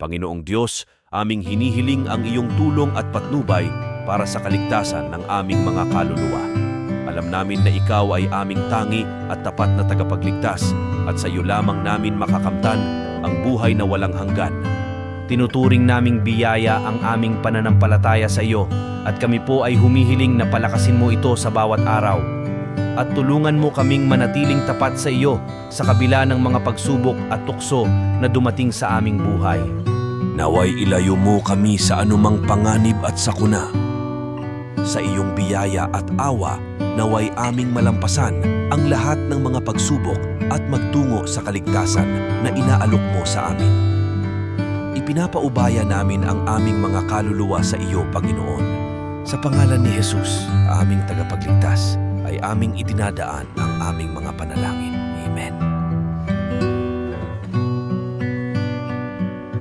Panginoong Diyos, aming hinihiling ang iyong tulong at patnubay para sa kaligtasan ng aming mga kaluluwa. Alam namin na ikaw ay aming tangi at tapat na tagapagligtas at sa iyo lamang namin makakamtan ang buhay na walang hanggan. Tinuturing naming biyaya ang aming pananampalataya sa iyo at kami po ay humihiling na palakasin mo ito sa bawat araw. At tulungan mo kaming manatiling tapat sa iyo sa kabila ng mga pagsubok at tukso na dumating sa aming buhay. Naway ilayo mo kami sa anumang panganib at sakuna. Sa iyong biyaya at awa, naway aming malampasan ang lahat ng mga pagsubok at magtungo sa kaligtasan na inaalok mo sa amin. Ipinapaubaya namin ang aming mga kaluluwa sa iyo, Panginoon. Sa pangalan ni Jesus, aming tagapagligtas, ay aming itinadaan ang aming mga panalangin. Amen.